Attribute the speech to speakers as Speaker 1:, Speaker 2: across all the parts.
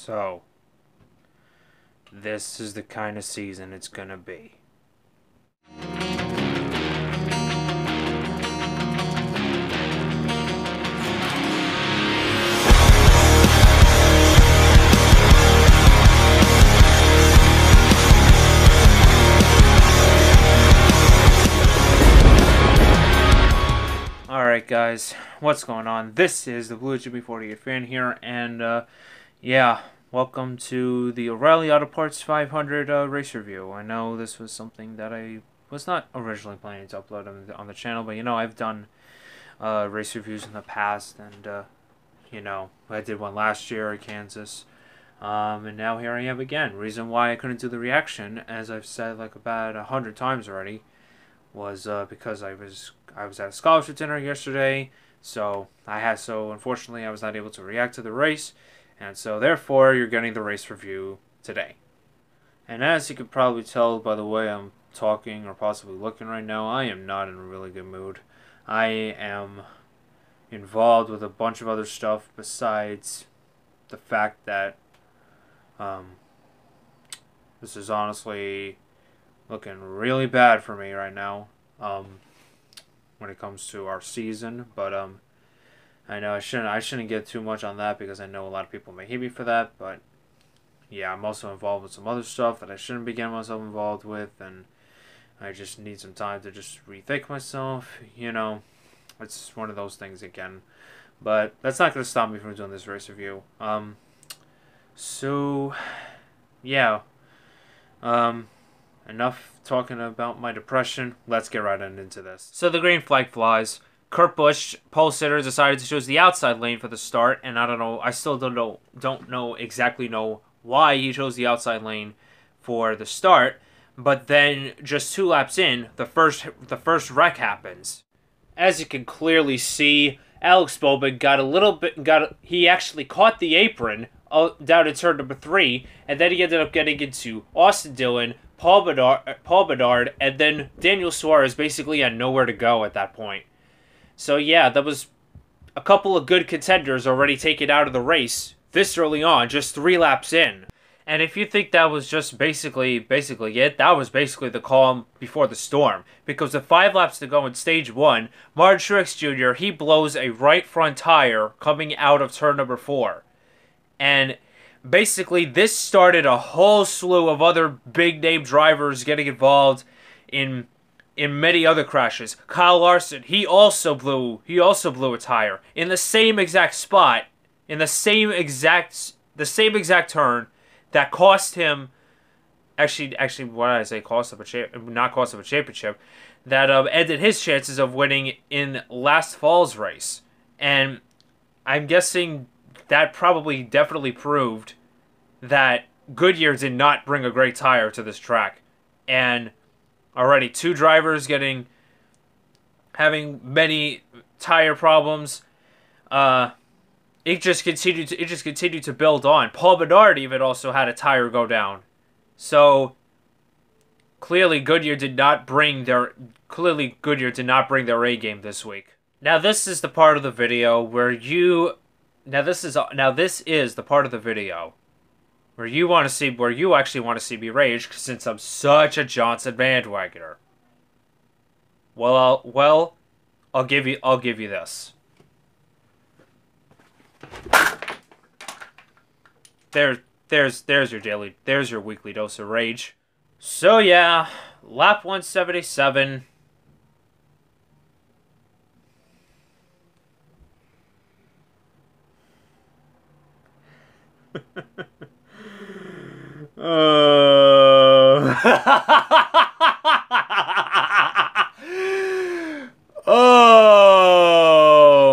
Speaker 1: So, this is the kind of season it's gonna be. Alright guys, what's going on? This is the Blue GB48 fan here, and yeah, welcome to the O'Reilly Auto Parts 500 race review. I know this was something that I was not originally planning to upload on the channel, but you know, I've done race reviews in the past, and you know, I did one last year at Kansas, and now here I am again. Reason why I couldn't do the reaction, as I've said like about 100 times already, was because I was at a scholarship dinner yesterday, so unfortunately I was not able to react to the race, and so therefore you're getting the race review today. And as you could probably tell by the way I'm talking or possibly looking right now, I am not in a really good mood. I am involved with a bunch of other stuff besides the fact that this is honestly looking really bad for me right now when it comes to our season, but I know I shouldn't get too much on that because I know a lot of people may hate me for that, but yeah, I'm also involved with some other stuff that I shouldn't be getting myself involved with, and I just need some time to just rethink myself, you know. It's one of those things again, but that's not going to stop me from doing this race review. So yeah, enough talking about my depression. Let's get right into this. So the green flag flies. Kurt Busch, pole sitter, decided to choose the outside lane for the start, and I don't know. I still don't exactly know why he chose the outside lane for the start. But then, just 2 laps in, the first wreck happens. As you can clearly see, Alex Bowman he actually caught the apron down in turn number 3, and then he ended up getting into Austin Dillon, Paul Bedard, and then Daniel Suarez basically had nowhere to go at that point. So yeah, that was a couple of good contenders already taken out of the race this early on, just 3 laps in. And if you think that was just basically it, that was basically the calm before the storm. Because with 5 laps to go in stage 1, Martin Truex Jr., he blows a right front tire coming out of turn number 4. And basically, this started a whole slew of other big-name drivers getting involved in many other crashes. Kyle Larson, he also blew a tire in the same exact spot, in the same exact turn that cost him. Actually, what did I say? Not cost him a championship. That ended his chances of winning in last fall's race, and I'm guessing that definitely proved that Goodyear did not bring a great tire to this track. And already 2 drivers having many tire problems. It just continued to build on. Paul Bedard even also had a tire go down. So clearly Goodyear did not bring their A game this week. Now this is the part of the video where this is the part of the video where you actually want to see me rage, since I'm such a Johnson bandwagoner. Well, I'll give you this. There's your weekly dose of rage. So yeah, lap 177. Oh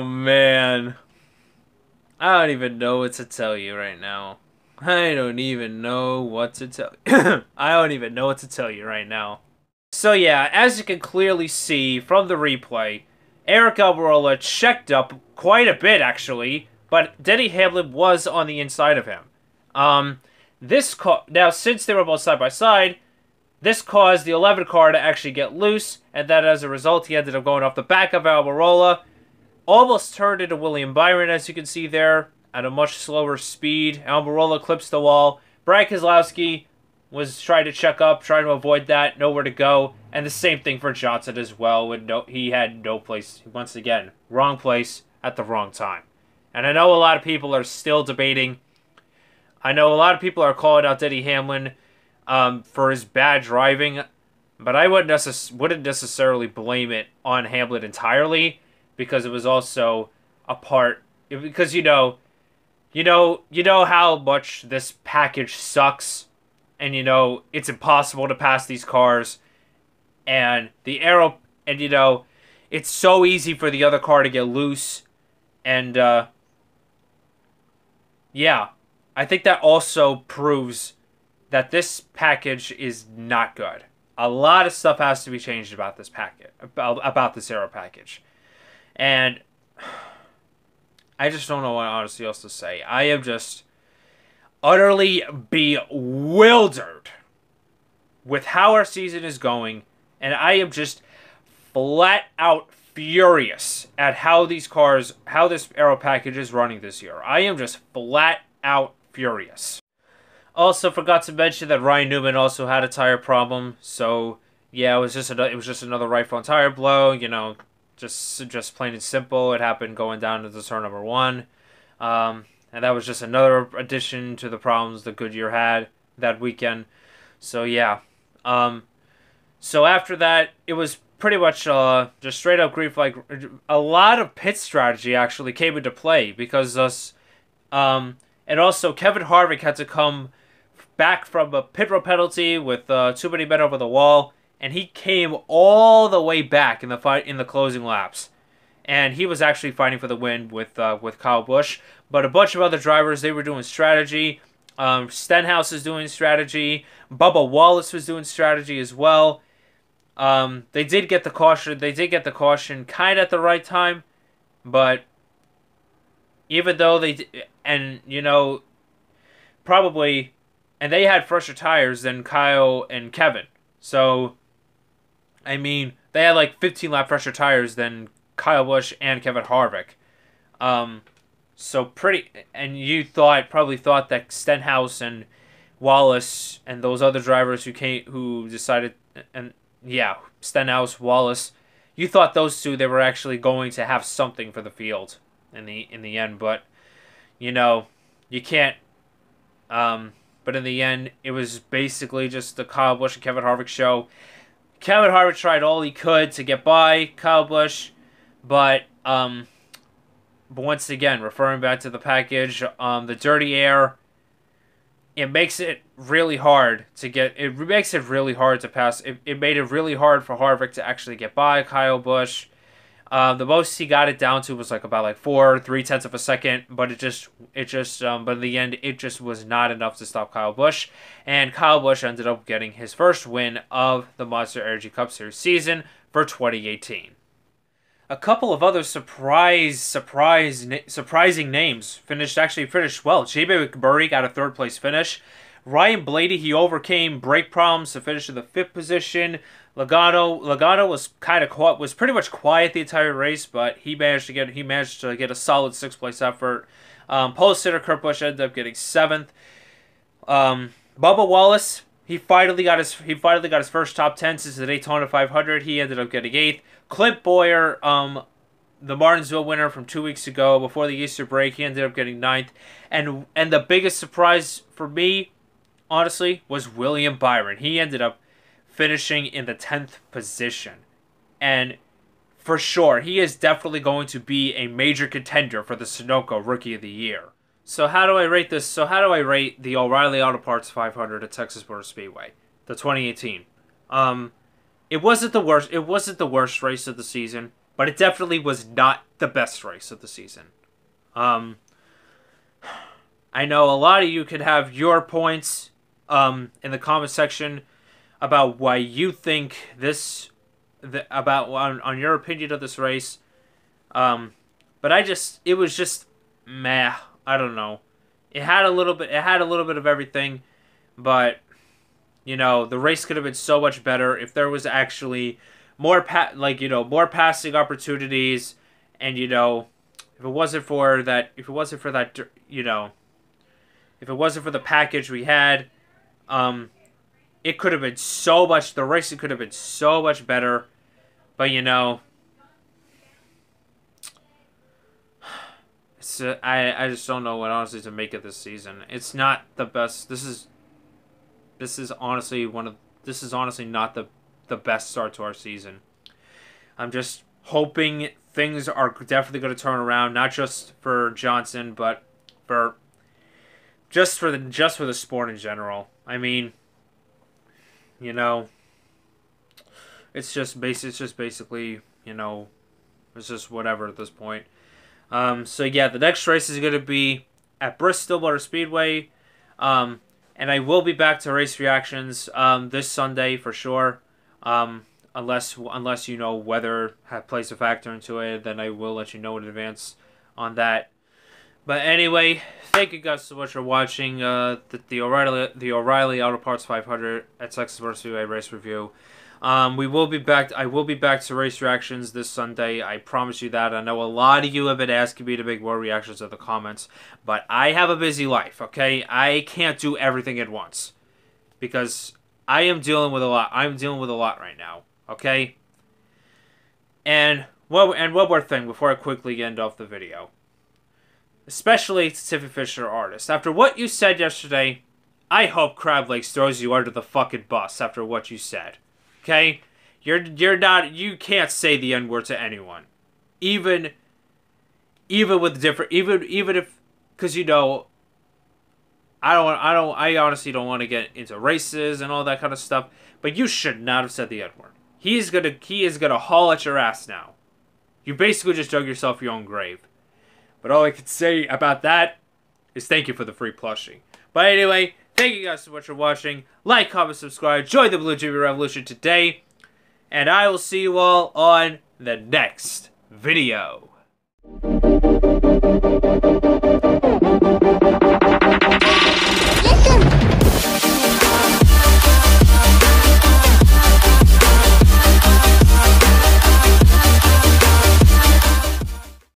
Speaker 1: man, I don't even know what to tell you right now. I don't even know what to tell you. I don't even know what to tell you right now. So yeah, as you can clearly see from the replay, Eric Almirola checked up quite a bit actually, but Denny Hamlin was on the inside of him. Now, since they were both side by side, this caused the 11 car to actually get loose, and then as a result, he ended up going off the back of Almirola, almost turned into William Byron, as you can see there, at a much slower speed. Almirola clips the wall. Brian Keselowski was trying to check up, trying to avoid that, nowhere to go. And the same thing for Johnson as well. He had no place. Once again, wrong place at the wrong time. And I know a lot of people are still debating. I know a lot of people are calling out Denny Hamlin for his bad driving. But I wouldn't necessarily blame it on Hamlin entirely, because it was also a part. Because you know how much this package sucks, and it's impossible to pass these cars, and it's so easy for the other car to get loose, and yeah, I think that also proves that this package is not good. A lot of stuff has to be changed about this package, about this aero package. And I just don't know what honestly else to say. I am just utterly bewildered with how our season is going. And I am just flat out furious at how this aero package is running this year. I am just flat out furious. Also, forgot to mention that Ryan Newman also had a tire problem. So yeah, it was just another right front tire blow. Just plain and simple. It happened going down into turn number 1, and that was just another addition to the problems that Goodyear had that weekend. So yeah, so after that, it was pretty much just straight up grief. Like, a lot of pit strategy actually came into play because and also Kevin Harvick had to come back from a pit road penalty with too many men over the wall, and he came all the way back in the fight in the closing laps, and he was actually fighting for the win with Kyle Busch. But a bunch of other drivers, they were doing strategy. Stenhouse is doing strategy. Bubba Wallace was doing strategy as well. They did get the caution. They did get the caution kind of at the right time, but even though probably. And they had fresher tires than Kyle and Kevin. So, I mean, they had like 15 lap fresher tires than Kyle Busch and Kevin Harvick. And you probably thought that Stenhouse and Wallace and those other drivers Stenhouse, Wallace, you thought those two, they were actually going to have something for the field in the end. But, you can't, but in the end, it was basically just the Kyle Busch and Kevin Harvick show. Kevin Harvick tried all he could to get by Kyle Busch, but once again, referring back to the package, the dirty air, it makes it really hard to get. It makes it really hard to pass. It made it really hard for Harvick to actually get by Kyle Busch. The most he got it down to was about 3/10 of a second, but but in the end, it just was not enough to stop Kyle Busch, and Kyle Busch ended up getting his first win of the Monster Energy Cup Series season for 2018. A couple of other surprising names finished well. J.B. McMurray got a third place finish. Ryan Blaney, he overcame brake problems to finish in the 5th position. Logano was pretty much quiet the entire race, but he managed to get a solid 6th place effort. Pole sitter Kurt Busch ended up getting 7th. Bubba Wallace, he finally got his first top 10 since the Daytona 500. He ended up getting 8th. Clint Bowyer, the Martinsville winner from 2 weeks ago before the Easter break, he ended up getting 9th. And the biggest surprise for me, honestly, was William Byron. He ended up finishing in the 10th position. And for sure, he is definitely going to be a major contender for the Sunoco Rookie of the Year. So how do I rate this? So how do I rate the O'Reilly Auto Parts 500 at Texas Motor Speedway, the 2018? It wasn't the worst. It wasn't the worst race of the season, but it definitely was not the best race of the season. I know a lot of you could have your points in the comment section about why you think on your opinion of this race. But it was just meh. I don't know. It had a little bit of everything, but the race could have been so much better if there was actually more passing opportunities, and If it wasn't for that, you know, if it wasn't for the package we had, it could have been so much. The racing could have been so much better, but you know, I just don't know what honestly to make of this season. It's not the best. This is honestly not the best start to our season. I'm just hoping things are definitely going to turn around, not just for Johnson, but for the sport in general. I mean, you know, it's just basically, you know, it's just whatever at this point. So yeah, the next race is going to be at Bristol Motor Speedway. And I will be back to race reactions this Sunday for sure. Unless you know weather plays a factor into it, then I will let you know in advance on that. But anyway, thank you guys so much for watching the O'Reilly Auto Parts 500 at Texas Motor Speedway race review. We will be back. I will be back to race reactions this Sunday. I promise you that. I know a lot of you have been asking me to make more reactions in the comments, but I have a busy life. Okay, I can't do everything at once because I am dealing with a lot. I'm dealing with a lot right now. Okay. And one more thing before I quickly end off the video, especially to Tiffany Fisher artist. After what you said yesterday, I hope Crab Lakes throws you under the fucking bus after what you said. Okay? You can't say the N-word to anyone. Even with different, even if, because you know, I honestly don't want to get into races and all that kind of stuff, but you should not have said the N-word. He is gonna haul at your ass now. You basically just dug yourself your own grave. But all I can say about that is thank you for the free plushie. But anyway, thank you guys so much for watching. Like, comment, subscribe. Join the Blue TV Revolution today. And I will see you all on the next video.